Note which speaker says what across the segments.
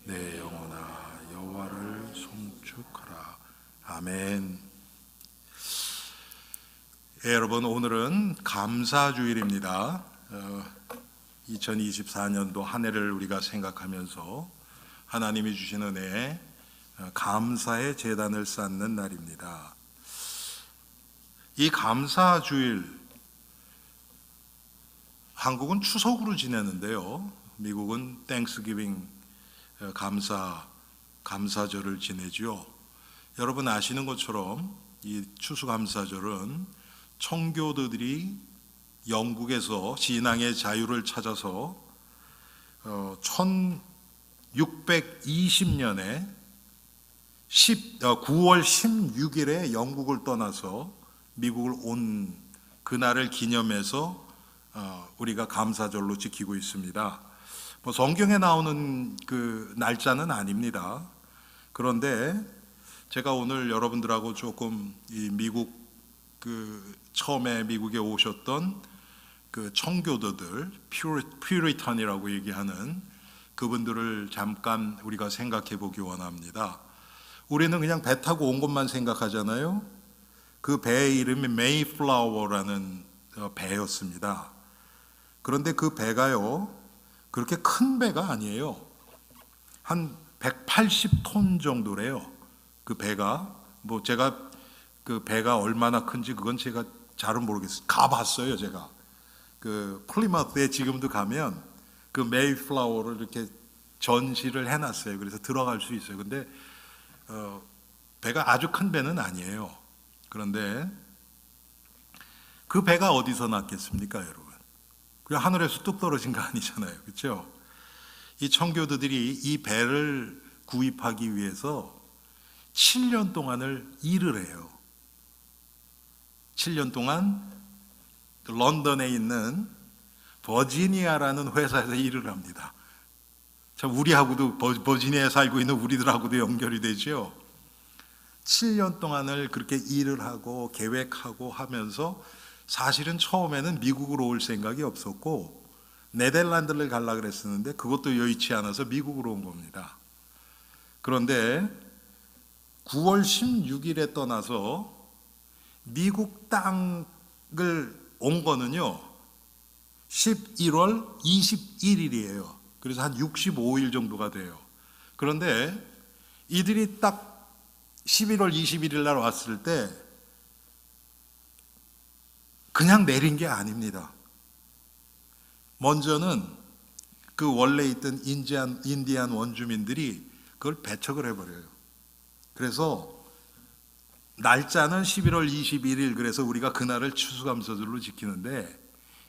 Speaker 1: 내 영혼아 여호와를 송축하라. 아멘. 여러분, 오늘은 감사주일입니다. 2024년도 한 해를 우리가 생각하면서 하나님이 주신 은혜에 감사의 제단을 쌓는 날입니다. 이 감사주일, 한국은 추석으로 지내는데요, 미국은 땡스기빙, 감사절을 지내죠. 여러분 아시는 것처럼 이 추수감사절은 청교도들이 영국에서 신앙의 자유를 찾아서 1620년에 9월 16일에 영국을 떠나서 미국을 온 그날을 기념해서 우리가 감사절로 지키고 있습니다. 성경에 나오는 그 날짜는 아닙니다. 그런데 제가 오늘 여러분들하고 조금 이 미국 처음에 미국에 오셨던 그 청교도들, 퓨리턴이라고 얘기하는 그분들을 잠깐 우리가 생각해 보기 원합니다. 우리는 그냥 배 타고 온 것만 생각하잖아요. 그 배의 이름이 메이플라워라는 배였습니다. 그런데 그 배가요, 그렇게 큰 배가 아니에요. 한 180톤 정도래요. 그 배가. 제가 그 배가 얼마나 큰지 그건 제가 잘은 모르겠어요. 가봤어요, 제가. 그 플리마스에 지금도 가면 그 메이플라워를 이렇게 전시를 해놨어요. 그래서 들어갈 수 있어요. 근데 배가 아주 큰 배는 아니에요. 그런데 그 배가 어디서 났겠습니까, 여러분? 그냥 하늘에서 뚝 떨어진 거 아니잖아요, 그렇죠? 이 청교도들이 이 배를 구입하기 위해서 7년 동안을 일을 해요. 7년 동안 런던에 있는 버지니아라는 회사에서 일을 합니다. 참 우리하고도 버지니아에 살고 있는 우리들하고도 연결이 되죠. 7년 동안을 그렇게 일을 하고 계획하고 하면서 사실은 처음에는 미국으로 올 생각이 없었고 네덜란드를 가려고 그랬었는데 그것도 여의치 않아서 미국으로 온 겁니다. 그런데 9월 16일에 떠나서 미국 땅을 온 거는요 11월 21일이에요. 그래서 한 65일 정도가 돼요. 그런데 이들이 딱 11월 21일 날 왔을 때 그냥 내린 게 아닙니다. 먼저는 그 원래 있던 인디안 원주민들이 그걸 배척을 해버려요. 그래서 날짜는 11월 21일, 그래서 우리가 그날을 추수감사절로 지키는데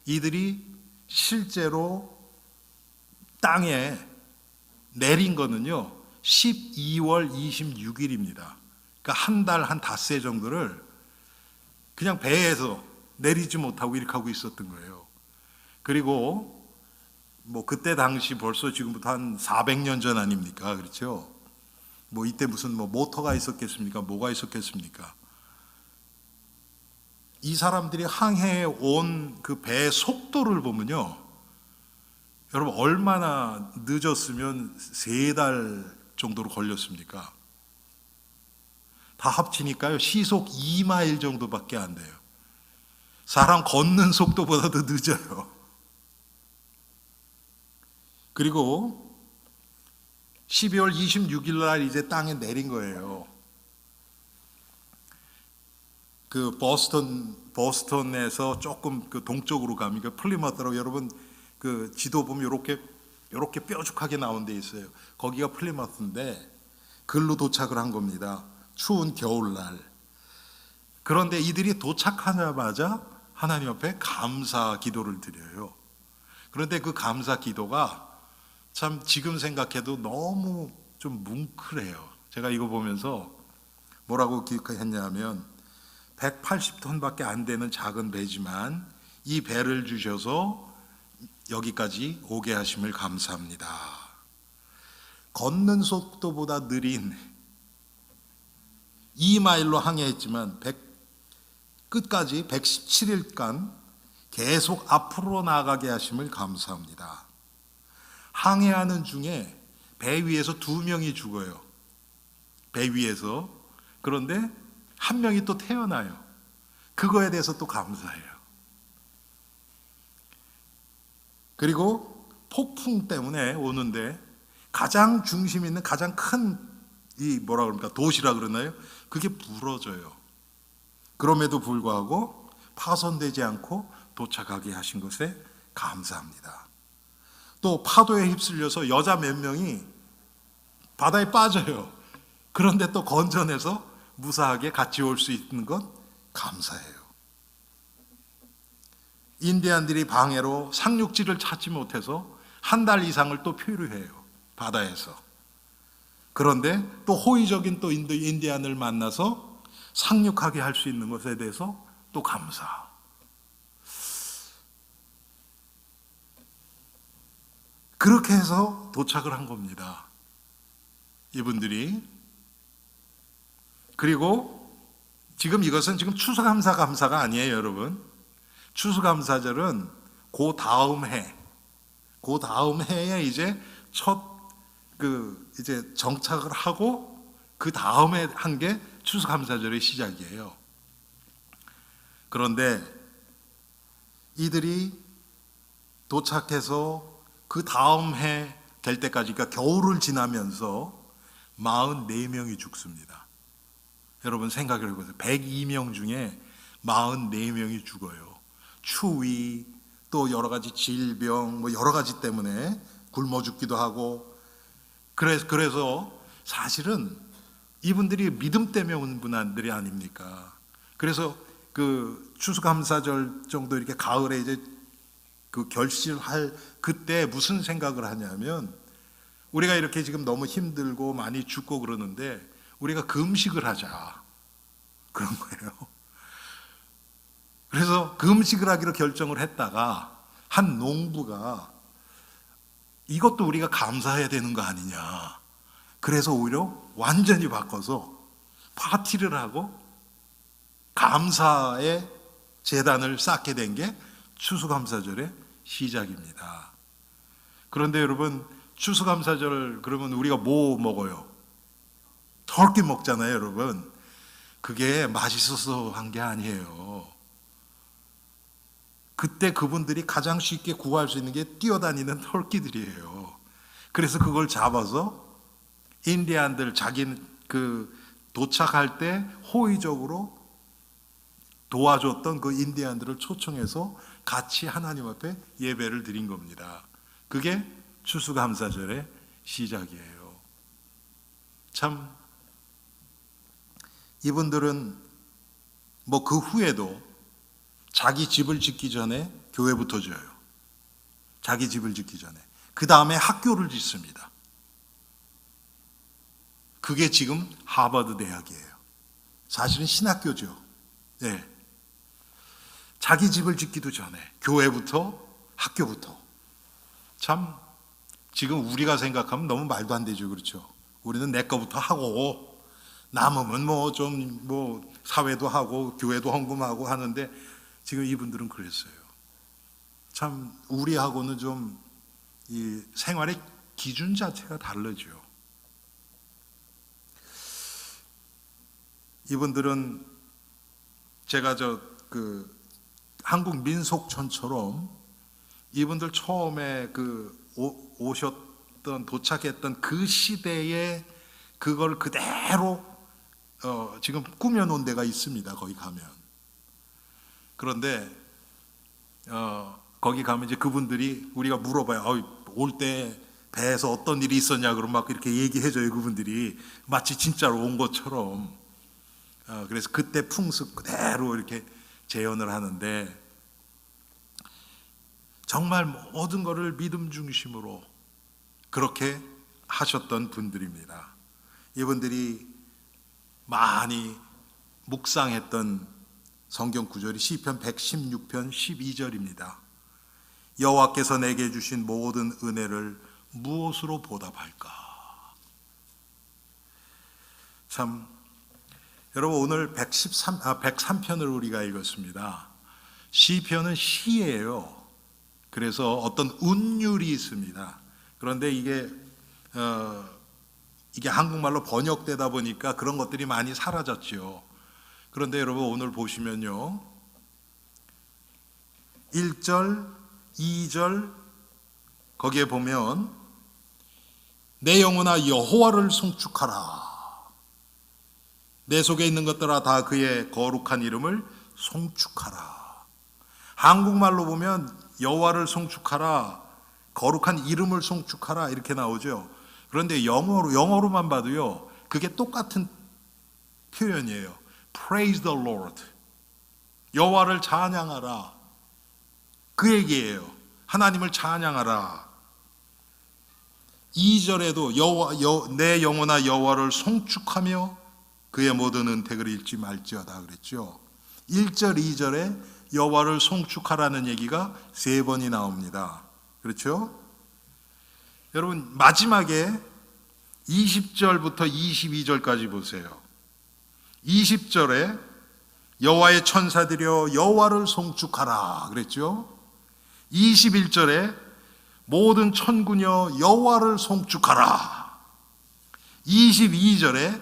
Speaker 1: 이들이 실제로 땅에 내린 거는요 12월 26일입니다. 그러니까 한 달 한 닷새 정도를 그냥 배에서 내리지 못하고 이렇게 하고 있었던 거예요. 그리고 그때 당시 벌써 지금부터 한 400년 전 아닙니까? 그렇죠? 이때 무슨 모터가 있었겠습니까? 뭐가 있었겠습니까? 이 사람들이 항해해 온 그 배의 속도를 보면요, 여러분 얼마나 늦었으면 3달 정도로 걸렸습니까? 다 합치니까요 시속 2마일 정도밖에 안 돼요. 사람 걷는 속도보다도 늦어요. 그리고 12월 26일 날 이제 땅에 내린 거예요. 그 보스턴에서 조금 그 동쪽으로 가면 플리머스라고, 여러분 그 지도 보면 이렇게 뾰족하게 나온 데 있어요. 거기가 플리머스인데 글로 도착을 한 겁니다. 추운 겨울날. 그런데 이들이 도착하자마자 하나님 앞에 감사 기도를 드려요. 그런데 그 감사 기도가 참 지금 생각해도 너무 좀 뭉클해요. 제가 이거 보면서 뭐라고 기억했냐면 180톤밖에 안 되는 작은 배지만 이 배를 주셔서 여기까지 오게 하심을 감사합니다. 걷는 속도보다 느린 2마일로 항해했지만 끝까지 117일간 계속 앞으로 나아가게 하심을 감사합니다. 항해하는 중에 배 위에서 2명이 죽어요. 배 위에서. 그런데 한 명이 또 태어나요. 그거에 대해서 또 감사해요. 그리고 폭풍 때문에 오는데 가장 중심 있는 가장 큰 이 뭐라 그럽니까? 도시라 그러나요? 그게 부러져요. 그럼에도 불구하고 파손되지 않고 도착하게 하신 것에 감사합니다. 또 파도에 휩쓸려서 여자 몇 명이 바다에 빠져요. 그런데 또 건져내서 무사하게 같이 올 수 있는 건 감사해요. 인디안들이 방해로 상륙지를 찾지 못해서 한 달 이상을 또 표류해요. 바다에서. 그런데 또 호의적인 또 인디안을 만나서 상륙하게 할 수 있는 것에 대해서 또 감사. 그렇게 해서 도착을 한 겁니다. 이분들이. 그리고 지금 이것은 지금 추수감사가 아니에요, 여러분. 추수감사절은 그 다음 해에 이제 첫 이제 정착을 하고 그 다음에 한 게 추수감사절의 시작이에요. 그런데 이들이 도착해서 그 다음 해 될 때까지, 그러니까 겨울을 지나면서 44명이 죽습니다. 여러분 생각을 해보세요. 102명 중에 44명이 죽어요. 추위, 또 여러 가지 질병, 뭐 여러 가지 때문에 굶어 죽기도 하고. 그래서 사실은 이분들이 믿음 때문에 온 분들이 아닙니까? 그래서 그 추수감사절 정도 이렇게 가을에 이제 그 결실할 그때 무슨 생각을 하냐면, 우리가 이렇게 지금 너무 힘들고 많이 죽고 그러는데 우리가 금식을 하자, 그런 거예요. 그래서 금식을 하기로 결정을 했다가 한 농부가 이것도 우리가 감사해야 되는 거 아니냐, 그래서 오히려 완전히 바꿔서 파티를 하고 감사의 제단을 쌓게 된 게 추수감사절의 시작입니다. 그런데 여러분, 추수감사절 그러면 우리가 뭐 먹어요? 터키 먹잖아요, 여러분. 그게 맛있어서 한 게 아니에요. 그때 그분들이 가장 쉽게 구할 수 있는 게 뛰어다니는 터키들이에요. 그래서 그걸 잡아서 인디안들 자기 도착할 때 호의적으로 도와줬던 그 인디안들을 초청해서 같이 하나님 앞에 예배를 드린 겁니다. 그게 추수감사절의 시작이에요. 참 이분들은 뭐 그 후에도 자기 집을 짓기 전에 교회부터 지어요. 자기 집을 짓기 전에. 그 다음에 학교를 짓습니다. 그게 지금 하버드 대학이에요. 사실은 신학교죠. 네. 자기 집을 짓기도 전에 교회부터 학교부터. 참 지금 우리가 생각하면 너무 말도 안 되죠. 그렇죠? 우리는 내 거부터 하고 남으면 뭐 좀 사회도 하고 교회도 헌금하고 하는데, 지금 이분들은 그랬어요. 참 우리하고는 좀 이 생활의 기준 자체가 다르죠. 이분들은 제가 한국 민속촌처럼 이분들 처음에 도착했던 그 시대에 그걸 그대로 지금 꾸며놓은 데가 있습니다. 거기 가면. 그런데 거기 가면 이제 그분들이 우리가 물어봐요. 올 때 배에서 어떤 일이 있었냐, 그러면 막 이렇게 얘기해줘요. 그분들이 마치 진짜로 온 것처럼. 그래서 그때 풍습 그대로 이렇게 재현을 하는데, 정말 모든 것을 믿음 중심으로 그렇게 하셨던 분들입니다. 이분들이 많이 묵상했던 성경 구절이 시편 116편 12절입니다. 여호와께서 내게 주신 모든 은혜를 무엇으로 보답할까? 참 여러분, 오늘 103편을 우리가 읽었습니다. 시편은 시예요. 그래서 어떤 운율이 있습니다. 그런데 이게 이게 한국말로 번역되다 보니까 그런 것들이 많이 사라졌죠. 그런데 여러분 오늘 보시면요, 1절, 2절 거기에 보면 내 영혼아 여호와를 송축하라. 내 속에 있는 것들아 다 그의 거룩한 이름을 송축하라. 한국말로 보면 여호와를 송축하라, 거룩한 이름을 송축하라 이렇게 나오죠. 그런데 영어로만 봐도요, 그게 똑같은 표현이에요. Praise the Lord. 여호와를 찬양하라. 그 얘기예요. 하나님을 찬양하라. 2절에도 내 영혼아 여호와를 송축하며 그의 모든 은택을 잃지 말지어다 그랬죠. 1절, 2절에 여호와를 송축하라는 얘기가 3번이 나옵니다. 그렇죠? 여러분 마지막에 20절부터 22절까지 보세요. 20절에 여호와의 천사들이여 여호와를 송축하라 그랬죠. 21절에 모든 천군여 여호와를 송축하라. 22절에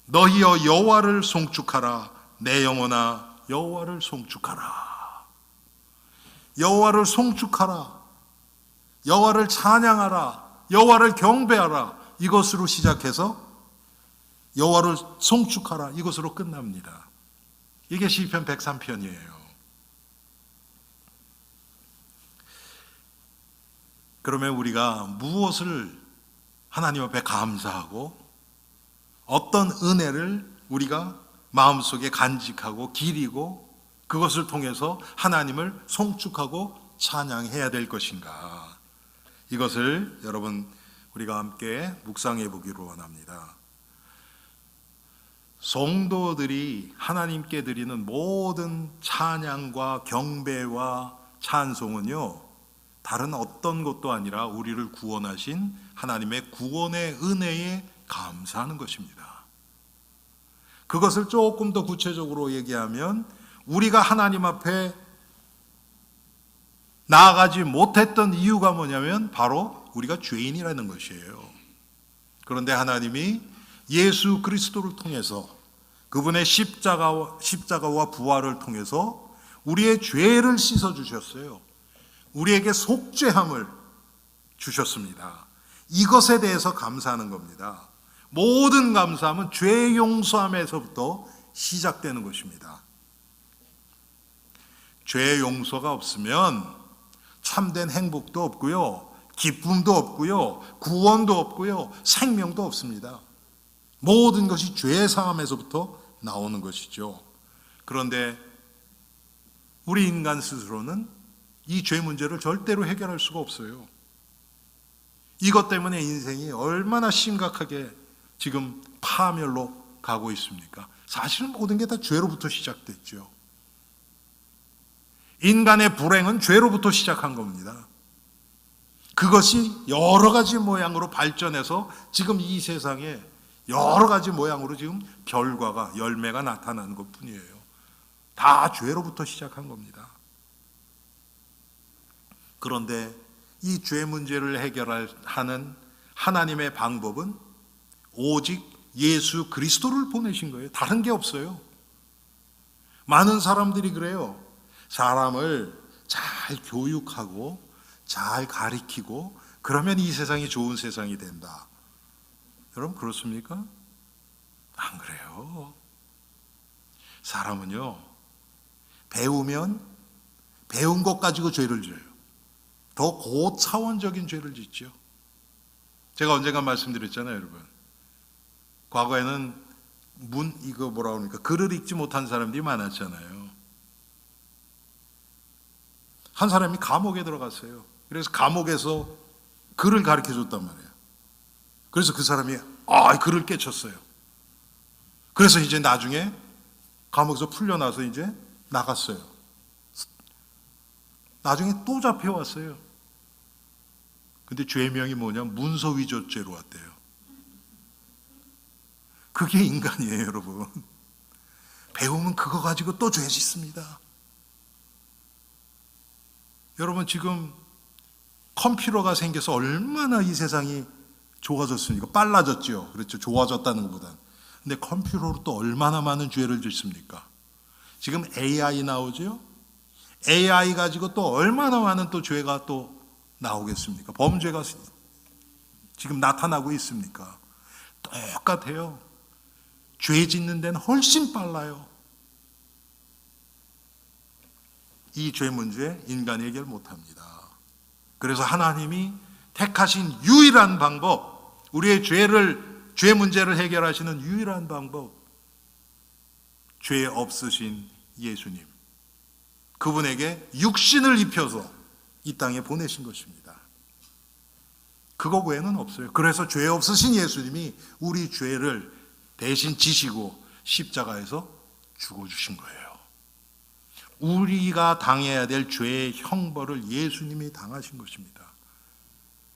Speaker 1: 너희여 여호와를 송축하라. 내 영혼아 여호와를 송축하라. 여호와를 송축하라. 여호와를 찬양하라. 여호와를 경배하라. 이것으로 시작해서 여호와를 송축하라. 이것으로 끝납니다. 이게 시편 103편이에요. 그러면 우리가 무엇을 하나님 앞에 감사하고 어떤 은혜를 우리가 마음속에 간직하고 기리고 그것을 통해서 하나님을 송축하고 찬양해야 될 것인가? 이것을 여러분 우리가 함께 묵상해 보기를 원합니다. 성도들이 하나님께 드리는 모든 찬양과 경배와 찬송은요, 다른 어떤 것도 아니라 우리를 구원하신 하나님의 구원의 은혜에 감사하는 것입니다. 그것을 조금 더 구체적으로 얘기하면 우리가 하나님 앞에 나아가지 못했던 이유가 뭐냐면 바로 우리가 죄인이라는 것이에요. 그런데 하나님이 예수 그리스도를 통해서 그분의 십자가와 부활을 통해서 우리의 죄를 씻어주셨어요. 우리에게 속죄함을 주셨습니다. 이것에 대해서 감사하는 겁니다. 모든 감사함은 죄 용서함에서부터 시작되는 것입니다. 죄 용서가 없으면 참된 행복도 없고요, 기쁨도 없고요, 구원도 없고요, 생명도 없습니다. 모든 것이 죄 사함에서부터 나오는 것이죠. 그런데 우리 인간 스스로는 이 죄 문제를 절대로 해결할 수가 없어요. 이것 때문에 인생이 얼마나 심각하게 지금 파멸로 가고 있습니까? 사실은 모든 게 다 죄로부터 시작됐죠. 인간의 불행은 죄로부터 시작한 겁니다. 그것이 여러 가지 모양으로 발전해서 지금 이 세상에 여러 가지 모양으로 지금 결과가, 열매가 나타나는 것 뿐이에요. 다 죄로부터 시작한 겁니다. 그런데 이 죄 문제를 해결하는 하나님의 방법은 오직 예수 그리스도를 보내신 거예요. 다른 게 없어요. 많은 사람들이 그래요. 사람을 잘 교육하고 잘 가리키고 그러면 이 세상이 좋은 세상이 된다. 여러분 그렇습니까? 안 그래요. 사람은요, 배우면 배운 것 가지고 죄를 져요. 더 고차원적인 죄를 짓죠. 제가 언젠가 말씀드렸잖아요, 여러분. 과거에는 글을 읽지 못한 사람들이 많았잖아요. 한 사람이 감옥에 들어갔어요. 그래서 감옥에서 글을 가르쳐 줬단 말이에요. 그래서 그 사람이 글을 깨쳤어요. 그래서 이제 나중에 감옥에서 풀려나서 이제 나갔어요. 나중에 또 잡혀왔어요. 근데 죄명이 뭐냐? 문서위조죄로 왔대요. 그게 인간이에요, 여러분. 배우면 그거 가지고 또 죄 짓습니다. 여러분 지금 컴퓨터가 생겨서 얼마나 이 세상이 좋아졌습니까? 빨라졌죠. 그렇죠. 좋아졌다는 것보다는. 근데 컴퓨터로 또 얼마나 많은 죄를 짓습니까? 지금 AI 나오죠? AI 가지고 또 얼마나 많은 또 죄가 또 나오겠습니까? 범죄가 지금 나타나고 있습니까? 똑같아요. 죄 짓는 데는 훨씬 빨라요. 이 죄 문제 인간이 해결 못합니다. 그래서 하나님이 택하신 유일한 방법, 우리의 죄 문제를 해결하시는 유일한 방법, 죄 없으신 예수님, 그분에게 육신을 입혀서 이 땅에 보내신 것입니다. 그거 외에는 없어요. 그래서 죄 없으신 예수님이 우리 죄를 대신 지시고 십자가에서 죽어주신 거예요. 우리가 당해야 될 죄의 형벌을 예수님이 당하신 것입니다.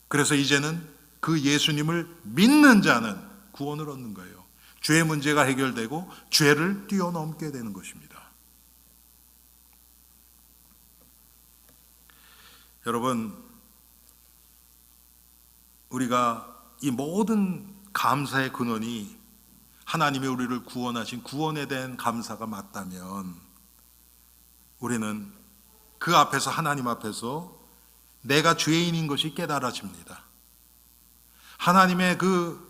Speaker 1: 그래서 이제는 그 예수님을 믿는 자는 구원을 얻는 거예요. 죄의 문제가 해결되고 죄를 뛰어넘게 되는 것입니다. 여러분, 우리가 이 모든 감사의 근원이 하나님이 우리를 구원하신 구원에 대한 감사가 맞다면 우리는 그 앞에서, 하나님 앞에서 내가 죄인인 것이 깨달아집니다. 하나님의 그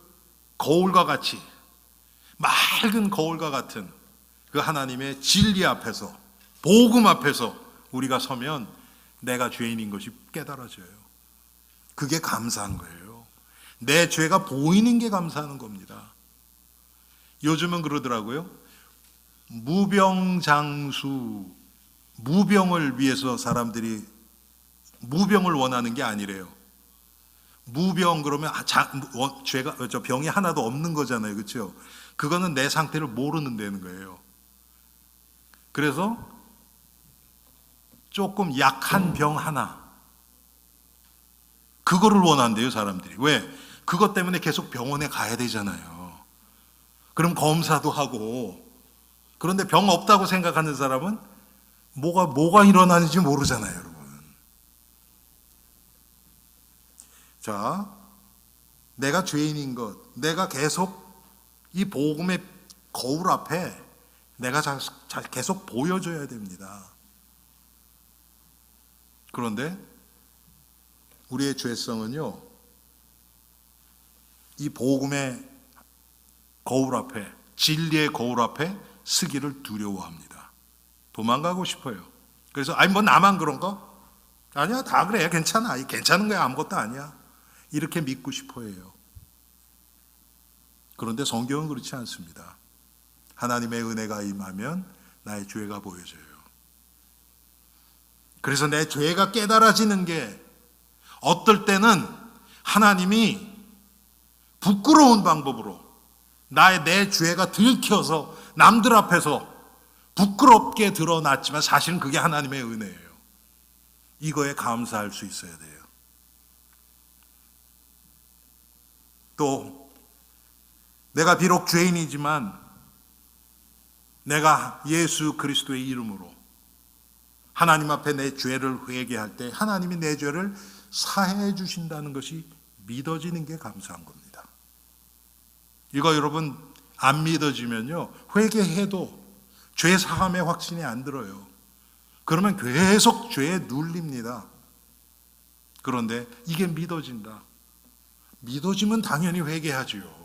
Speaker 1: 거울과 같이, 맑은 거울과 같은 그 하나님의 진리 앞에서, 복음 앞에서 우리가 서면 내가 죄인인 것이 깨달아져요. 그게 감사한 거예요. 내 죄가 보이는 게 감사하는 겁니다. 요즘은 그러더라고요. 무병장수, 무병을 위해서 사람들이 무병을 원하는 게 아니래요. 무병 그러면 죄가, 병이 하나도 없는 거잖아요. 그렇죠? 그거는 내 상태를 모르는 다는 거예요. 그래서 조금 약한 병 하나, 그거를 원한대요, 사람들이. 왜? 그것 때문에 계속 병원에 가야 되잖아요. 그럼 검사도 하고. 그런데 병 없다고 생각하는 사람은 뭐가 일어나는지 모르잖아요, 여러분. 자, 내가 죄인인 것, 내가 계속 이 복음의 거울 앞에 내가 잘 계속 보여줘야 됩니다. 그런데 우리의 죄성은요, 이 복음의 거울 앞에, 진리의 거울 앞에 서기를 두려워합니다. 도망가고 싶어요. 그래서 뭐 나만 그런가? 아니야, 다 그래, 괜찮아, 괜찮은 거야, 아무것도 아니야, 이렇게 믿고 싶어 해요. 그런데 성경은 그렇지 않습니다. 하나님의 은혜가 임하면 나의 죄가 보여져요. 그래서 내 죄가 깨달아지는 게 어떨 때는 하나님이 부끄러운 방법으로 내 죄가 들켜서 남들 앞에서 부끄럽게 드러났지만 사실은 그게 하나님의 은혜예요. 이거에 감사할 수 있어야 돼요. 또 내가 비록 죄인이지만 내가 예수 그리스도의 이름으로 하나님 앞에 내 죄를 회개할 때 하나님이 내 죄를 사해 주신다는 것이 믿어지는 게 감사한 겁니다. 이거 여러분 안 믿어지면요, 회개해도 죄 사함의 확신이 안 들어요. 그러면 계속 죄에 눌립니다. 그런데 이게 믿어진다. 믿어지면 당연히 회개하지요.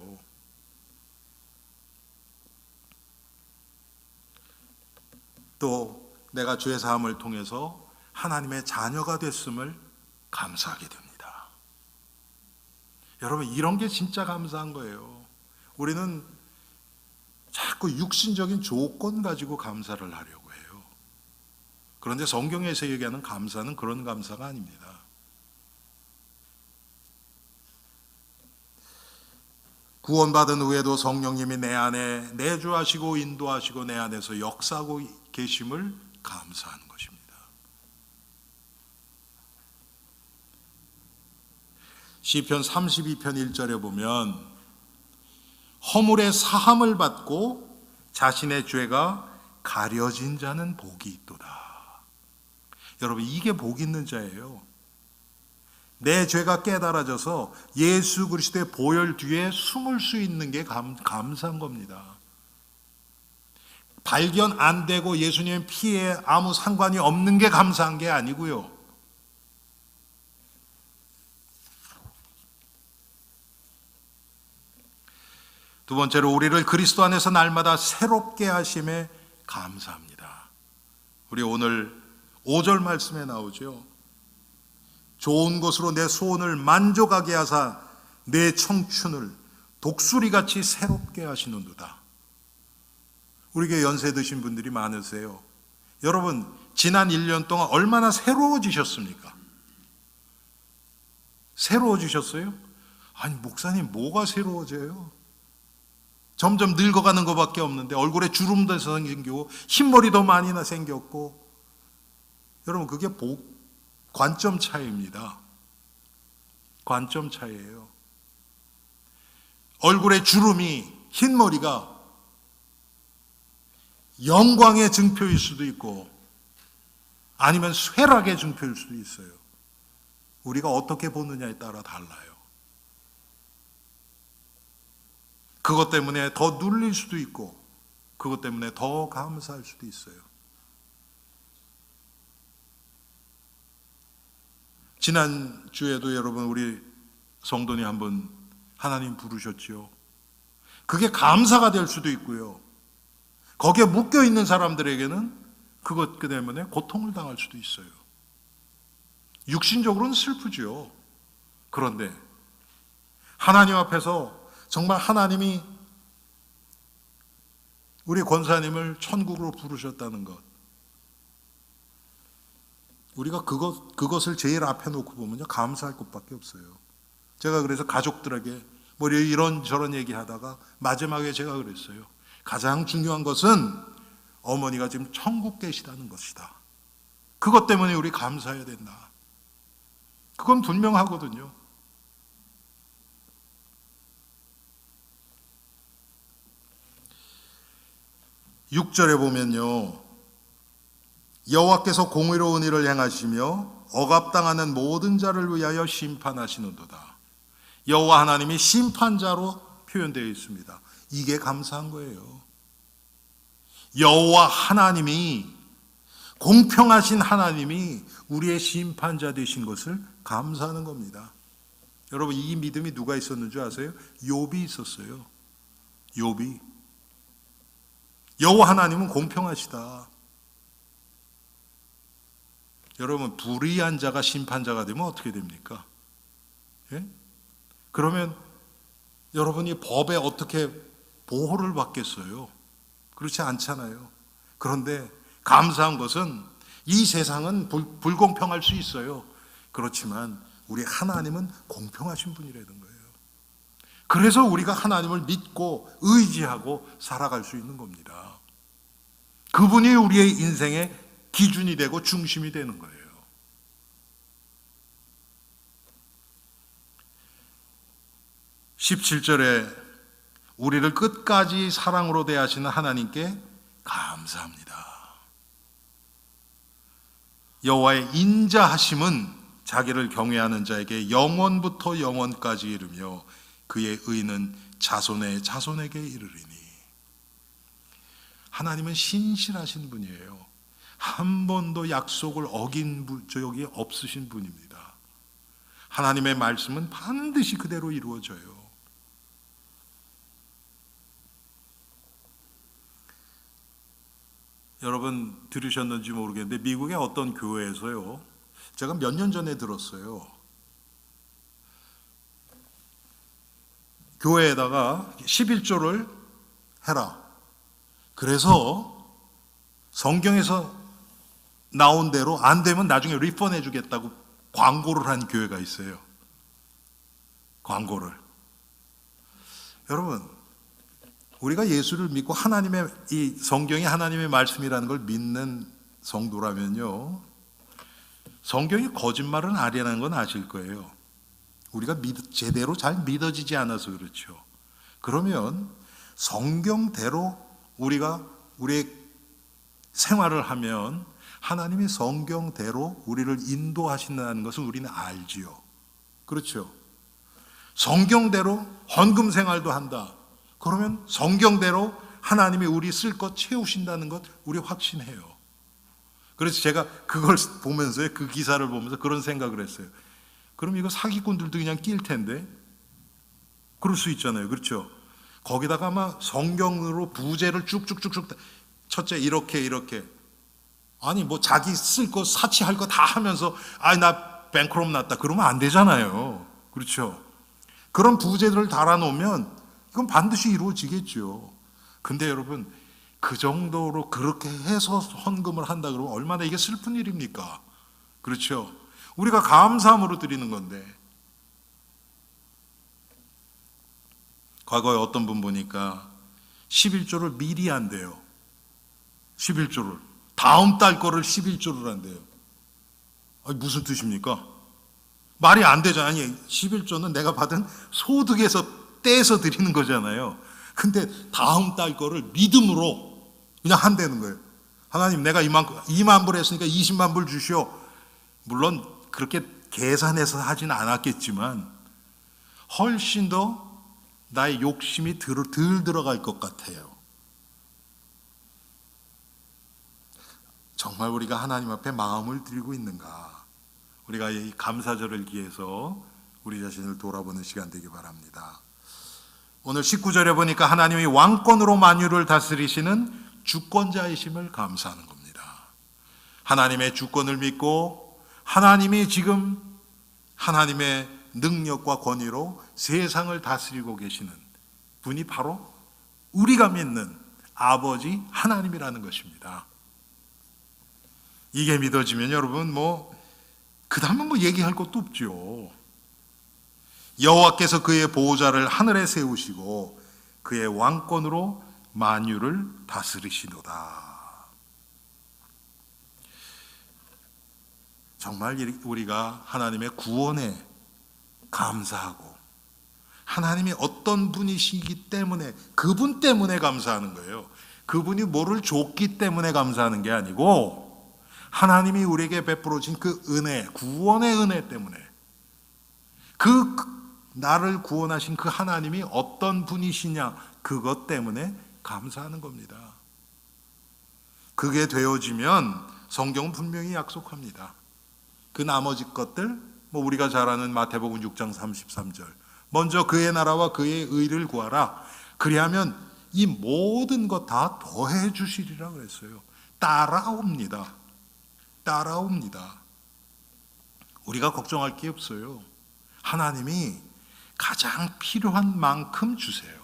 Speaker 1: 또 내가 죄 사함을 통해서 하나님의 자녀가 됐음을 감사하게 됩니다. 여러분, 이런 게 진짜 감사한 거예요. 우리는 자꾸 육신적인 조건 가지고 감사를 하려고 해요. 그런데 성경에서 얘기하는 감사는 그런 감사가 아닙니다. 구원받은 후에도 성령님이 내 안에 내주하시고 인도하시고 내 안에서 역사하고 계심을 감사하는 것입니다. 시편 32편 1절에 보면 허물의 사함을 받고 자신의 죄가 가려진 자는 복이 있도다. 여러분, 이게 복 있는 자예요. 내 죄가 깨달아져서 예수 그리스도의 보혈 뒤에 숨을 수 있는 게 감사한 겁니다. 발견 안 되고 예수님의 피에 아무 상관이 없는 게 감사한 게 아니고요. 두 번째로 우리를 그리스도 안에서 날마다 새롭게 하심에 감사합니다. 우리 오늘 5절 말씀에 나오죠. 좋은 것으로 내 소원을 만족하게 하사 내 청춘을 독수리같이 새롭게 하시는도다. 우리 교회 연세 드신 분들이 많으세요. 여러분 지난 1년 동안 얼마나 새로워지셨습니까? 새로워지셨어요? 아니 목사님 뭐가 새로워져요? 점점 늙어가는 것밖에 없는데 얼굴에 주름도 생기고 흰머리도 많이 생겼고, 여러분 그게 관점 차이입니다. 관점 차이예요. 얼굴에 주름이, 흰머리가 영광의 증표일 수도 있고 아니면 쇠락의 증표일 수도 있어요. 우리가 어떻게 보느냐에 따라 달라요. 그것 때문에 더 눌릴 수도 있고 그것 때문에 더 감사할 수도 있어요. 지난주에도 여러분 우리 성도님 한 분 하나님 부르셨죠. 그게 감사가 될 수도 있고요. 거기에 묶여있는 사람들에게는 그것 때문에 고통을 당할 수도 있어요. 육신적으로는 슬프죠. 그런데 하나님 앞에서 정말 하나님이 우리 권사님을 천국으로 부르셨다는 것, 우리가 그것을 제일 앞에 놓고 보면요 감사할 것밖에 없어요. 제가 그래서 가족들에게 뭐 이런저런 얘기하다가 마지막에 제가 그랬어요. 가장 중요한 것은 어머니가 지금 천국 계시다는 것이다. 그것 때문에 우리 감사해야 된다. 그건 분명하거든요. (6절에) 보면요, 여호와께서 공의로운 일을 행하시며 억압당하는 모든 자를 위하여 심판하시는도다. 여호와 하나님이 심판자로 표현되어 있습니다. 이게 감사한 거예요. 여호와 하나님이, 공평하신 하나님이 우리의 심판자 되신 것을 감사하는 겁니다. 여러분 이 믿음이 누가 있었는 줄 아세요? 욥이 있었어요. 욥이. 여호와 하나님은 공평하시다. 여러분 불의한 자가 심판자가 되면 어떻게 됩니까? 예? 그러면 여러분이 법에 어떻게 보호를 받겠어요? 그렇지 않잖아요. 그런데 감사한 것은 이 세상은 불공평할 수 있어요. 그렇지만 우리 하나님은 공평하신 분이라는 거예요. 그래서 우리가 하나님을 믿고 의지하고 살아갈 수 있는 겁니다. 그분이 우리의 인생의 기준이 되고 중심이 되는 거예요. 17절에 우리를 끝까지 사랑으로 대하시는 하나님께 감사합니다. 여호와의 인자하심은 자기를 경외하는 자에게 영원부터 영원까지 이르며 그의 의는 자손의 자손에게 이르리니. 하나님은 신실하신 분이에요. 한 번도 약속을 어긴 적이 없으신 분입니다. 하나님의 말씀은 반드시 그대로 이루어져요. 여러분 들으셨는지 모르겠는데 미국의 어떤 교회에서요, 제가 몇 년 전에 들었어요. 교회에다가 11조를 해라. 그래서 성경에서 나온 대로 안 되면 나중에 리펀해 주겠다고 광고를 한 교회가 있어요. 광고를. 여러분 우리가 예수를 믿고 하나님의 이 성경이 하나님의 말씀이라는 걸 믿는 성도라면요, 성경이 거짓말은 아니라는 건 아실 거예요. 우리가 제대로 잘 믿어지지 않아서 그렇죠. 그러면 성경대로 우리가 우리의 생활을 하면 하나님이 성경대로 우리를 인도하신다는 것을 우리는 알지요. 그렇죠. 성경대로 헌금 생활도 한다. 그러면 성경대로 하나님이 우리 쓸 것 채우신다는 것 우리 확신해요. 그래서 제가 그걸 보면서, 그 기사를 보면서 그런 생각을 했어요. 그럼 이거 사기꾼들도 그냥 낄 텐데, 그럴 수 있잖아요. 그렇죠. 거기다가 아마 성경으로 부제를 쭉쭉쭉쭉, 첫째 이렇게 아니 뭐 자기 쓸 거 사치할 거 다 하면서 나 뱅크롭 났다 그러면 안 되잖아요. 그렇죠. 그런 부제들을 달아놓으면 이건 반드시 이루어지겠죠. 근데 여러분, 그 정도로 그렇게 해서 헌금을 한다 그러면 얼마나 이게 슬픈 일입니까? 그렇죠. 우리가 감사함으로 드리는 건데. 과거에 어떤 분 보니까 11조를 미리 한대요. 11조를. 다음 달 거를 11조를 한대요. 아니, 무슨 뜻입니까? 말이 안 되잖아요. 아니, 11조는 내가 받은 소득에서 떼서 드리는 거잖아요. 근데 다음 달 거를 믿음으로 그냥 한다는 거예요. 하나님, 내가 2만 불 했으니까 20만 불 주시오. 물론 그렇게 계산해서 하진 않았겠지만 훨씬 더 나의 욕심이 덜 들어갈 것 같아요. 정말 우리가 하나님 앞에 마음을 드리고 있는가? 우리가 이 감사절을 기해서 우리 자신을 돌아보는 시간 되기 바랍니다. 오늘 19절에 보니까 하나님이 왕권으로 만유를 다스리시는 주권자이심을 감사하는 겁니다. 하나님의 주권을 믿고 하나님이 지금 하나님의 능력과 권위로 세상을 다스리고 계시는 분이 바로 우리가 믿는 아버지 하나님이라는 것입니다. 이게 믿어지면 여러분 그 다음은 얘기할 것도 없죠. 여호와께서 그의 보호자를 하늘에 세우시고 그의 왕권으로 만유를 다스리시도다. 정말 우리가 하나님의 구원에 감사하고 하나님이 어떤 분이시기 때문에 그분 때문에 감사하는 거예요. 그분이 뭐를 줬기 때문에 감사하는 게 아니고 하나님이 우리에게 베풀어 진 그 은혜, 구원의 은혜 때문에, 나를 구원하신 그 하나님이 어떤 분이시냐, 그것 때문에 감사하는 겁니다. 그게 되어지면 성경은 분명히 약속합니다. 그 나머지 것들, 우리가 잘 아는 마태복음 6장 33절, 먼저 그의 나라와 그의 의를 구하라. 그리하면 이 모든 것 다 더해 주시리라 그랬어요. 따라옵니다. 우리가 걱정할 게 없어요. 하나님이 가장 필요한 만큼 주세요.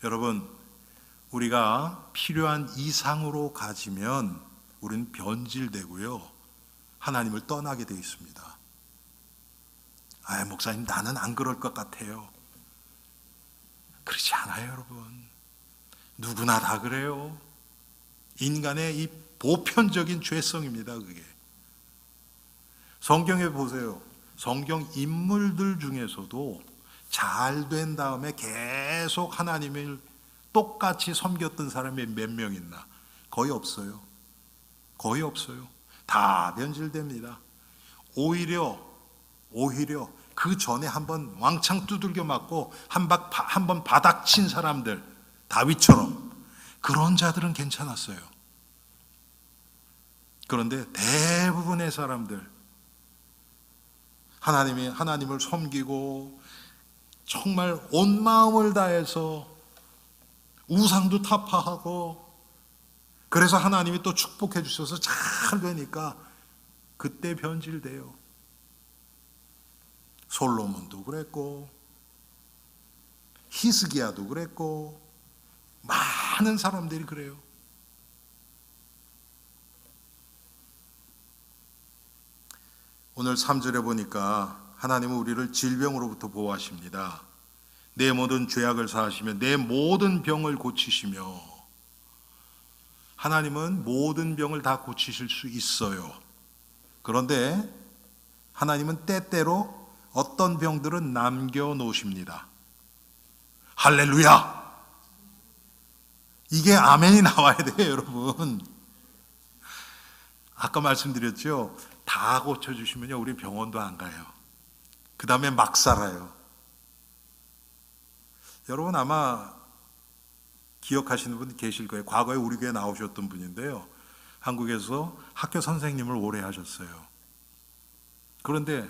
Speaker 1: 여러분, 우리가 필요한 이상으로 가지면 우리는 변질되고요, 하나님을 떠나게 되어 있습니다. 목사님, 나는 안 그럴 것 같아요. 그렇지 않아요, 여러분. 누구나 다 그래요. 인간의 이 보편적인 죄성입니다, 그게. 성경에 보세요. 성경 인물들 중에서도 잘 된 다음에 계속 하나님을 똑같이 섬겼던 사람이 몇 명 있나? 거의 없어요. 다 변질됩니다. 오히려 그 전에 한번 왕창 두들겨 맞고 한번 바닥 친 사람들, 다윗처럼, 그런 자들은 괜찮았어요. 그런데 대부분의 사람들, 하나님을 섬기고 정말 온 마음을 다해서 우상도 타파하고, 그래서 하나님이 또 축복해 주셔서 잘 되니까 그때 변질돼요. 솔로몬도 그랬고 히스기야도 그랬고 많은 사람들이 그래요. 오늘 3절에 보니까 하나님은 우리를 질병으로부터 보호하십니다. 내 모든 죄악을 사하시며 내 모든 병을 고치시며, 하나님은 모든 병을 다 고치실 수 있어요. 그런데 하나님은 때때로 어떤 병들은 남겨놓으십니다. 할렐루야! 이게 아멘이 나와야 돼요, 여러분. 아까 말씀드렸죠? 다 고쳐주시면요, 우리 병원도 안 가요. 그 다음에 막 살아요. 여러분 아마 기억하시는 분 계실 거예요. 과거에 우리 교회 나오셨던 분인데요. 한국에서 학교 선생님을 오래 하셨어요. 그런데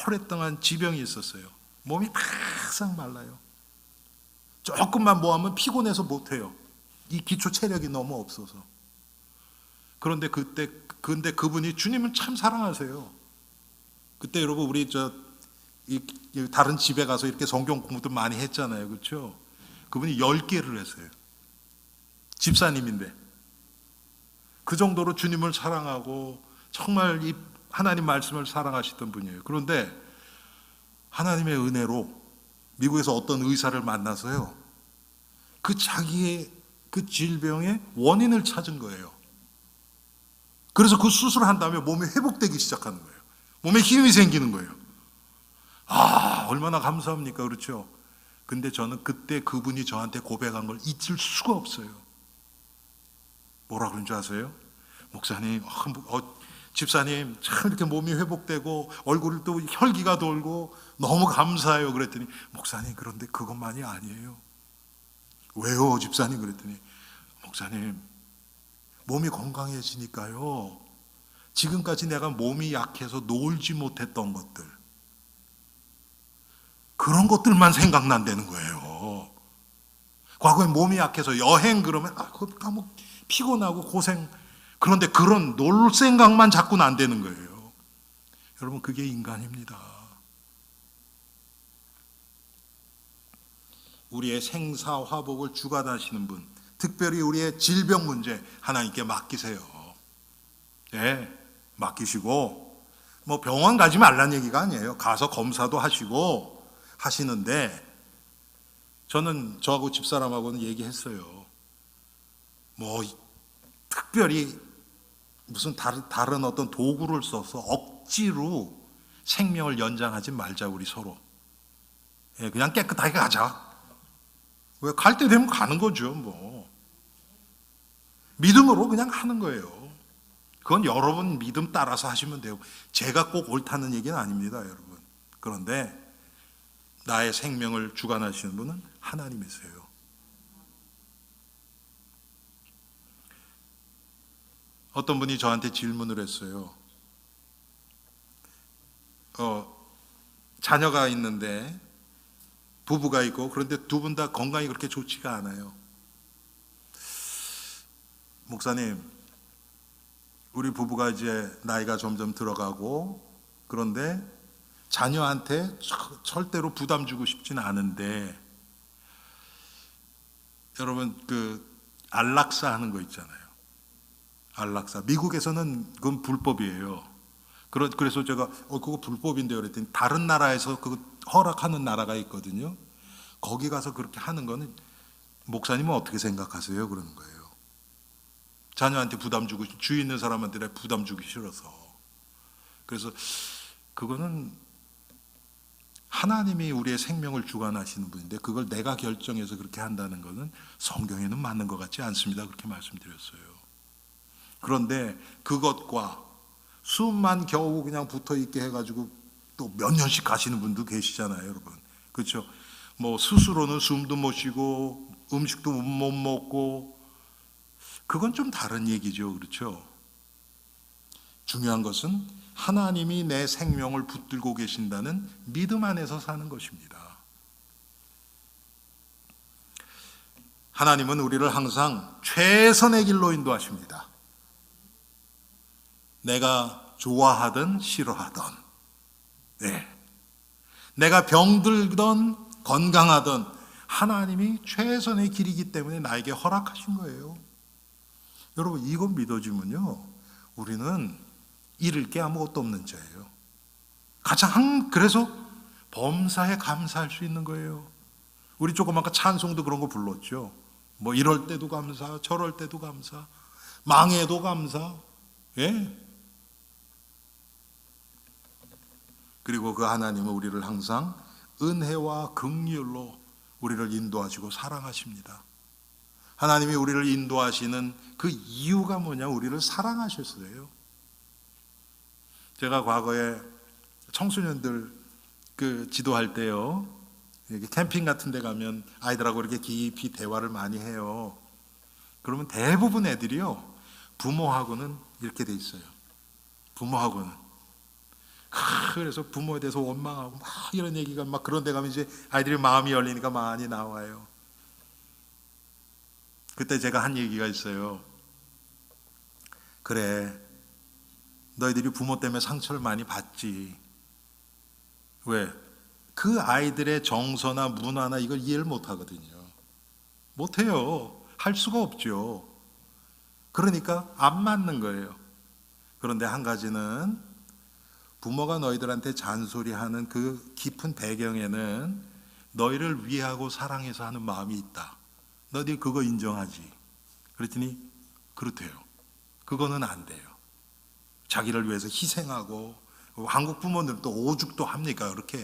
Speaker 1: 오랫동안 지병이 있었어요. 몸이 바싹 말라요. 조금만 뭐 하면 피곤해서 못해요. 이 기초 체력이 너무 없어서. 그런데 근데 그분이 주님을 참 사랑하세요. 그때 여러분 우리 다른 집에 가서 이렇게 성경 공부도 많이 했잖아요. 그렇죠? 그분이 10개를 했어요. 집사님인데. 그 정도로 주님을 사랑하고 정말 이 하나님 말씀을 사랑하시던 분이에요. 그런데 하나님의 은혜로 미국에서 어떤 의사를 만나서요. 자기의 그 질병의 원인을 찾은 거예요. 그래서 그 수술을 한 다음에 몸이 회복되기 시작하는 거예요. 몸에 힘이 생기는 거예요. 얼마나 감사합니까? 그렇죠? 근데 저는 그때 그분이 저한테 고백한 걸 잊을 수가 없어요. 뭐라 그런 줄 아세요? 목사님, 집사님, 참 이렇게 몸이 회복되고 얼굴이 또 혈기가 돌고 너무 감사해요. 그랬더니 목사님, 그런데 그것만이 아니에요. 왜요, 집사님? 그랬더니 목사님, 몸이 건강해지니까요. 지금까지 내가 몸이 약해서 놀지 못했던 것들, 그런 것들만 생각난다는 거예요. 과거에 몸이 약해서 여행 그러면 뭐 피곤하고 고생, 그런데 그런 놀 생각만 자꾸 난다는 거예요. 여러분, 그게 인간입니다. 우리의 생사화복을 주관하시는 분, 특별히 우리의 질병 문제 하나님께 맡기세요. 네, 맡기시고 뭐 병원 가지 말라는 얘기가 아니에요. 가서 검사도 하시고 하시는데, 저는 저하고 집사람하고는 얘기했어요. 뭐 특별히 무슨 다른 어떤 도구를 써서 억지로 생명을 연장하지 말자, 우리 서로. 그냥 깨끗하게 가자. 왜 갈 때 되면 가는 거죠, 뭐. 믿음으로 그냥 하는 거예요. 그건 여러분 믿음 따라서 하시면 돼요. 제가 꼭 옳다는 얘기는 아닙니다, 여러분. 그런데 나의 생명을 주관하시는 분은 하나님이세요. 어떤 분이 저한테 질문을 했어요. 자녀가 있는데 부부가 있고, 그런데 두 분 다 건강이 그렇게 좋지가 않아요. 목사님, 우리 부부가 이제 나이가 점점 들어가고, 그런데 자녀한테 절대로 부담 주고 싶지는 않은데, 여러분 안락사 하는 거 있잖아요. 안락사. 미국에서는 그건 불법이에요. 그래서 제가 그거 불법인데요 그랬더니 다른 나라에서 그거 허락하는 나라가 있거든요. 거기 가서 그렇게 하는 거는 목사님은 어떻게 생각하세요? 그러는 거예요. 자녀한테 부담 주고, 주위 있는 사람한테 부담 주기 싫어서. 그래서 그거는 하나님이 우리의 생명을 주관하시는 분인데, 그걸 내가 결정해서 그렇게 한다는 것은 성경에는 맞는 것 같지 않습니다. 그렇게 말씀드렸어요. 그런데 그것과 숨만 겨우 그냥 붙어 있게 해가지고 또 몇 년씩 가시는 분도 계시잖아요, 여러분. 그렇죠? 뭐 스스로는 숨도 못 쉬고 음식도 못 먹고, 그건 좀 다른 얘기죠, 그렇죠? 중요한 것은 하나님이 내 생명을 붙들고 계신다는 믿음 안에서 사는 것입니다. 하나님은 우리를 항상 최선의 길로 인도하십니다. 내가 좋아하든 싫어하든, 내가 병들든 건강하든 하나님이 최선의 길이기 때문에 나에게 허락하신 거예요. 여러분, 이거 믿어지면요, 우리는 잃을 게 아무것도 없는 자예요. 그래서 범사에 감사할 수 있는 거예요. 우리 조금 아까 찬송도 그런 거 불렀죠. 뭐 이럴 때도 감사, 저럴 때도 감사, 망해도 감사. 그리고 그 하나님은 우리를 항상 은혜와 긍휼로 우리를 인도하시고 사랑하십니다. 하나님이 우리를 인도하시는 그 이유가 뭐냐? 우리를 사랑하셨어요. 제가 과거에 청소년들 그 지도할 때요, 이렇게 캠핑 같은 데 가면 아이들하고 이렇게 깊이 대화를 많이 해요. 그러면 대부분 애들이요, 부모하고는 이렇게 돼 있어요. 부모하고는. 그래서 부모에 대해서 원망하고 막 이런 얘기가 막, 그런 데 가면 이제 아이들이 마음이 열리니까 많이 나와요. 그때 제가 한 얘기가 있어요. 그래, 너희들이 부모 때문에 상처를 많이 받지. 왜? 그 아이들의 정서나 문화나 이걸 이해를 못 하거든요. 못 해요. 할 수가 없죠. 그러니까 안 맞는 거예요. 그런데 한 가지는, 부모가 너희들한테 잔소리하는 그 깊은 배경에는 너희를 위하고 사랑해서 하는 마음이 있다. 너희들 그거 인정하지? 그랬더니 그렇대요. 그거는 안 돼요. 자기를 위해서 희생하고, 한국 부모들은 또 오죽도 합니까? 그렇게.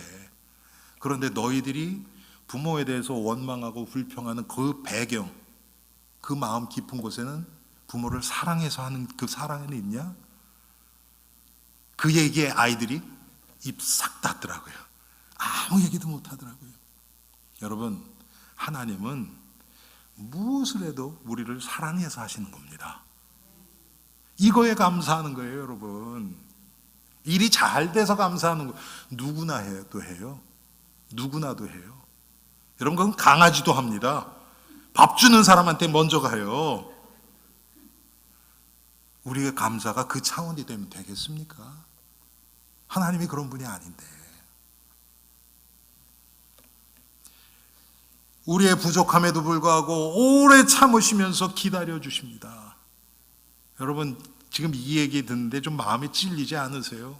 Speaker 1: 그런데 너희들이 부모에 대해서 원망하고 불평하는 그 배경, 그 마음 깊은 곳에는 부모를 사랑해서 하는 그 사랑은 있냐? 그 얘기에 아이들이 입 싹 닫더라고요. 아무 얘기도 못 하더라고요. 여러분, 하나님은 무엇을 해도 우리를 사랑해서 하시는 겁니다. 이거에 감사하는 거예요, 여러분. 일이 잘 돼서 감사하는 거. 누구나 해요, 또 해요. 누구나도 해요. 여러분, 그건 강아지도 합니다. 밥 주는 사람한테 먼저 가요. 우리의 감사가 그 차원이 되면 되겠습니까? 하나님이 그런 분이 아닌데. 우리의 부족함에도 불구하고 오래 참으시면서 기다려 주십니다. 여러분, 지금 이 얘기 듣는데 좀 마음이 찔리지 않으세요?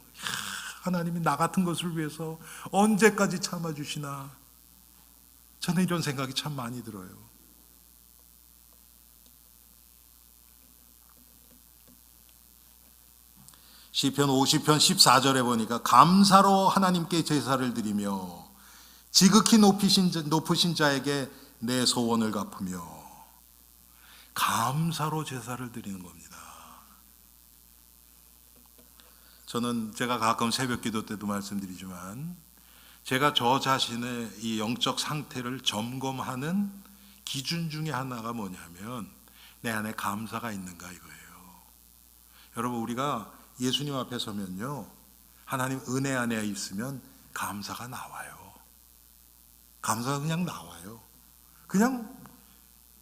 Speaker 1: 하나님이 나 같은 것을 위해서 언제까지 참아주시나? 저는 이런 생각이 참 많이 들어요. 시편 50편 14절에 보니까, 감사로 하나님께 제사를 드리며 지극히 높으신 자에게 내 소원을 갚으며. 감사로 제사를 드리는 겁니다. 저는 제가 가끔 새벽 기도 때도 말씀드리지만, 제가 저 자신의 이 영적 상태를 점검하는 기준 중에 하나가 뭐냐면, 내 안에 감사가 있는가 이거예요. 여러분, 우리가 예수님 앞에 서면요, 하나님 은혜 안에 있으면 감사가 나와요. 감사가 그냥 나와요. 그냥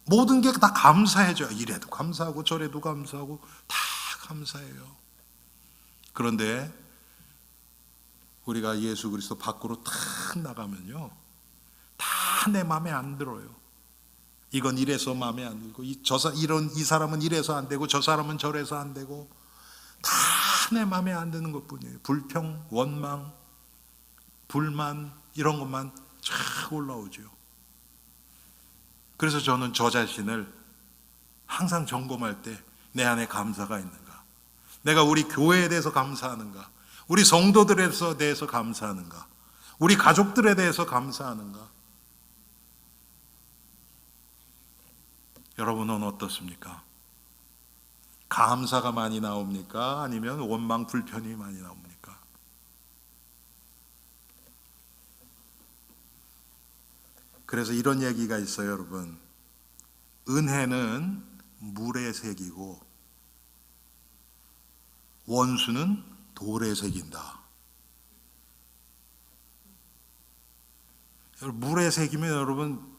Speaker 1: 모든 게 다 감사해져요. 이래도 감사하고 저래도 감사하고 다 감사해요. 그런데 우리가 예수 그리스도 밖으로 탁 나가면요, 다 내 마음에 안 들어요. 이건 이래서 마음에 안 들고, 이 사람은 이래서 안 되고, 저 사람은 저래서 안 되고, 다 내 마음에 안 드는 것뿐이에요. 불평, 원망, 불만, 이런 것만 쫙 올라오죠. 그래서 저는 저 자신을 항상 점검할 때, 내 안에 감사가 있는가? 내가 우리 교회에 대해서 감사하는가? 우리 성도들에 대해서 감사하는가? 우리 가족들에 대해서 감사하는가? 여러분은 어떻습니까? 감사가 많이 나옵니까? 아니면 원망, 불편이 많이 나옵니까? 그래서 이런 얘기가 있어요, 여러분. 은혜는 물에 새기고 원수는 돌에 새긴다. 물에 새기면 여러분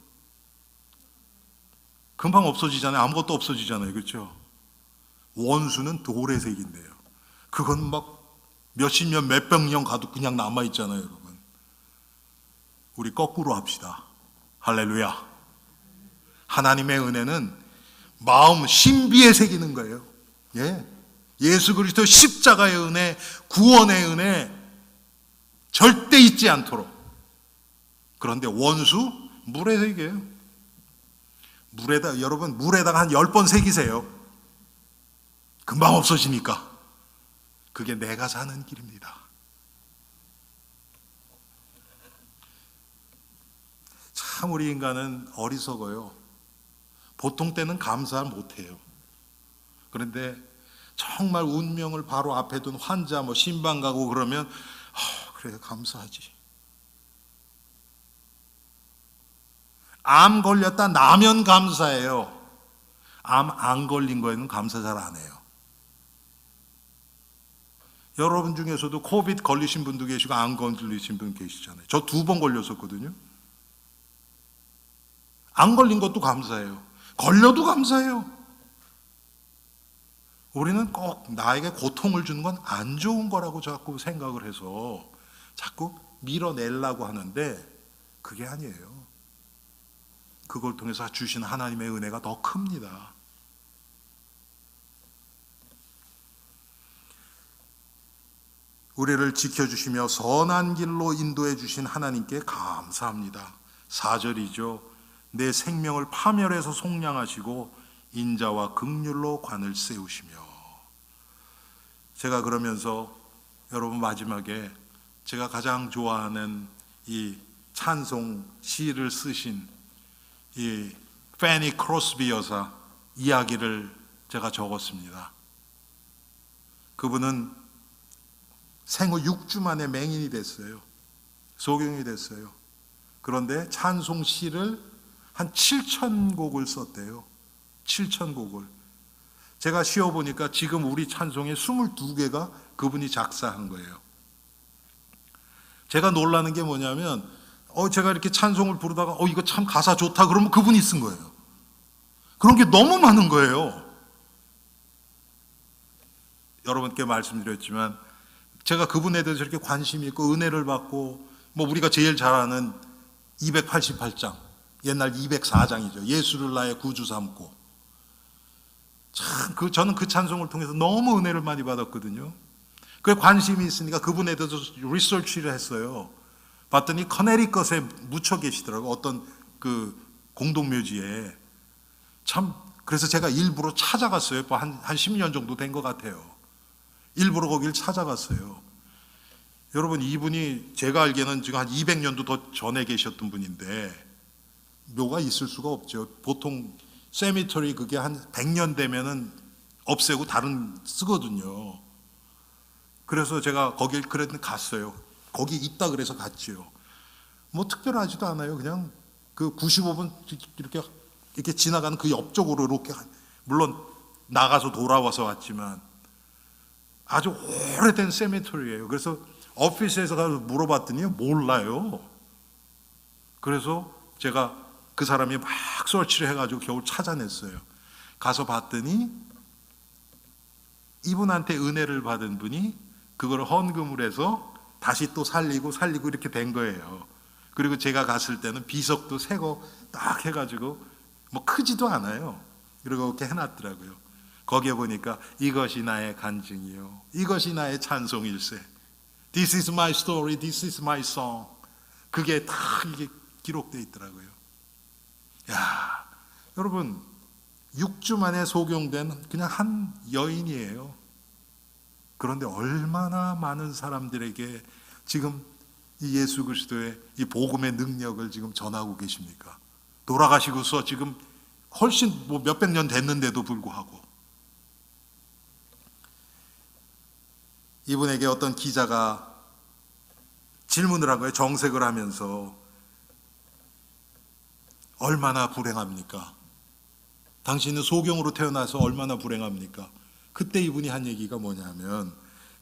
Speaker 1: 금방 없어지잖아요. 아무것도 없어지잖아요. 그렇죠? 원수는 돌에 새긴대요. 그건 막 몇십 년, 몇백 년 가도 그냥 남아있잖아요, 여러분. 우리 거꾸로 합시다. 할렐루야. 하나님의 은혜는 마음 신비에 새기는 거예요. 예. 예수 그리스도 십자가의 은혜, 구원의 은혜 절대 잊지 않도록. 그런데 원수 물에 새겨요. 여러분 물에다가 한 10번 새기세요. 금방 없어지니까. 그게 내가 사는 길입니다. 참 우리 인간은 어리석어요. 보통 때는 감사 못해요. 그런데 정말 운명을 바로 앞에 둔 환자, 신방 가고 그러면 그래, 감사하지. 암 걸렸다 나면 감사해요. 암 안 걸린 거에는 감사 잘 안 해요. 여러분 중에서도 코비드 걸리신 분도 계시고 안 걸리신 분 계시잖아요. 저 2번 걸렸었거든요. 안 걸린 것도 감사해요. 걸려도 감사해요. 우리는 꼭 나에게 고통을 주는 건 안 좋은 거라고 자꾸 생각을 해서 자꾸 밀어내려고 하는데 그게 아니에요. 그걸 통해서 주신 하나님의 은혜가 더 큽니다. 우리를 지켜주시며 선한 길로 인도해 주신 하나님께 감사합니다. 4절이죠. 내 생명을 파멸해서 속량하시고 인자와 긍휼로 관을 세우시며. 제가 그러면서 여러분 마지막에 제가 가장 좋아하는 이 찬송 시를 쓰신 이 패니 크로스비 여사 이야기를 제가 적었습니다. 그분은 생후 6주 만에 맹인이 됐어요. 소경이 됐어요. 그런데 찬송 시를 한 7,000곡을 썼대요. 7,000곡을. 제가 쉬어보니까 지금 우리 찬송의 22개가 그분이 작사한 거예요. 제가 놀라는 게 뭐냐면 제가 이렇게 찬송을 부르다가 이거 참 가사 좋다 그러면 그분이 쓴 거예요. 그런 게 너무 많은 거예요. 여러분께 말씀드렸지만 제가 그분에 대해서 이렇게 관심이 있고 은혜를 받고 우리가 제일 잘 아는 288장, 옛날 204장이죠. 예수를 나의 구주 삼고. 참 저는 그 찬송을 통해서 너무 은혜를 많이 받았거든요. 그에 관심이 있으니까 그분에 대해서 리서치를 했어요. 봤더니 커네리컷에 묻혀 계시더라고요. 어떤 그 공동묘지에. 참 그래서 제가 일부러 찾아갔어요. 한 10년 정도 된 것 같아요. 일부러 거기를 찾아갔어요. 여러분 이분이 제가 알기에는 지금 한 200년도 더 전에 계셨던 분인데 묘가 있을 수가 없죠. 보통 세미터리 그게 한 100년 되면은 없애고 다른 쓰거든요. 그래서 제가 거길 그래도 갔어요. 거기 있다 그래서 갔지요. 특별하지도 않아요. 그냥 그 95분 이렇게 지나가는 그 옆쪽으로 이렇게, 물론 나가서 돌아와서 왔지만 아주 오래된 세미터리예요. 그래서 오피스에서 가서 물어봤더니 몰라요. 그래서 제가 그 사람이 막 서치를 해가지고 겨우 찾아냈어요. 가서 봤더니 이분한테 은혜를 받은 분이 그걸 헌금을 해서 다시 또 살리고 이렇게 된 거예요. 그리고 제가 갔을 때는 비석도 새거 딱 해가지고 크지도 않아요. 그리고 이렇게 해놨더라고요. 거기에 보니까 이것이 나의 간증이요, 이것이 나의 찬송일세. This is my story, this is my song. 그게 다 이게 기록되어 있더라고요. 야, 여러분 6주 만에 소경된 그냥 한 여인이에요. 그런데 얼마나 많은 사람들에게 지금 이 예수 그리스도의 이 복음의 능력을 지금 전하고 계십니까? 돌아가시고서 지금 훨씬 몇백 년 됐는데도 불구하고. 이분에게 어떤 기자가 질문을 한 거예요. 정색을 하면서 얼마나 불행합니까? 당신은 소경으로 태어나서 얼마나 불행합니까? 그때 이분이 한 얘기가 뭐냐면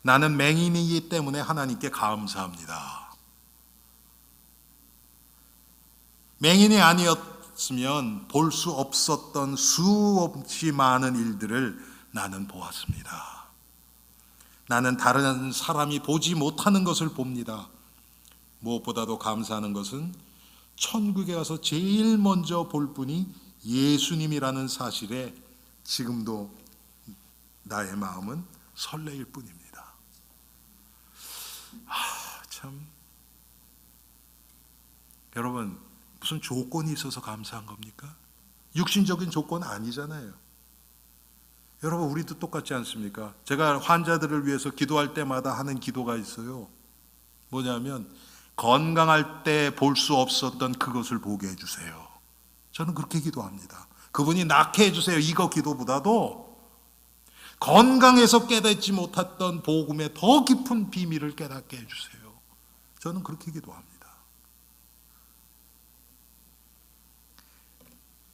Speaker 1: 나는 맹인이기 때문에 하나님께 감사합니다. 맹인이 아니었으면 볼 수 없었던 수없이 많은 일들을 나는 보았습니다. 나는 다른 사람이 보지 못하는 것을 봅니다. 무엇보다도 감사하는 것은 천국에 가서 제일 먼저 볼 분이 예수님이라는 사실에 지금도 나의 마음은 설레일 뿐입니다. 참, 여러분 무슨 조건이 있어서 감사한 겁니까? 육신적인 조건 아니잖아요. 여러분 우리도 똑같지 않습니까? 제가 환자들을 위해서 기도할 때마다 하는 기도가 있어요. 뭐냐면 건강할 때 볼 수 없었던 그것을 보게 해주세요. 저는 그렇게 기도합니다. 그분이 낫게 해주세요. 이거 기도보다도 건강해서 깨닫지 못했던 복음의 더 깊은 비밀을 깨닫게 해주세요. 저는 그렇게 기도합니다.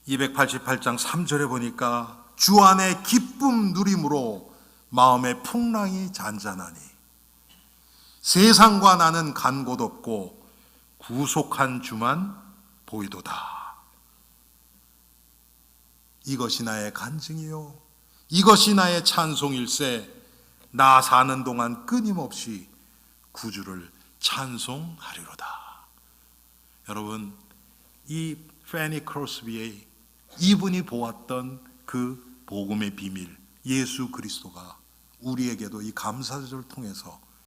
Speaker 1: 288장 3절에 보니까 주 안에 기쁨 누림으로 마음의 풍랑이 잔잔하니 세상과 나는 간 곳 없고 구속한 주만 보이도다. 이것이 나의 간증이요 이것이 나의 찬송일세. 나 사는 동안 끊임없이 구주를 찬송하리로다. 여러분, 이 패니 크로스비의 이분이 보았던 그 복음의 비밀, 예수 그리스도가 우리에게도 이 감사절을 통해서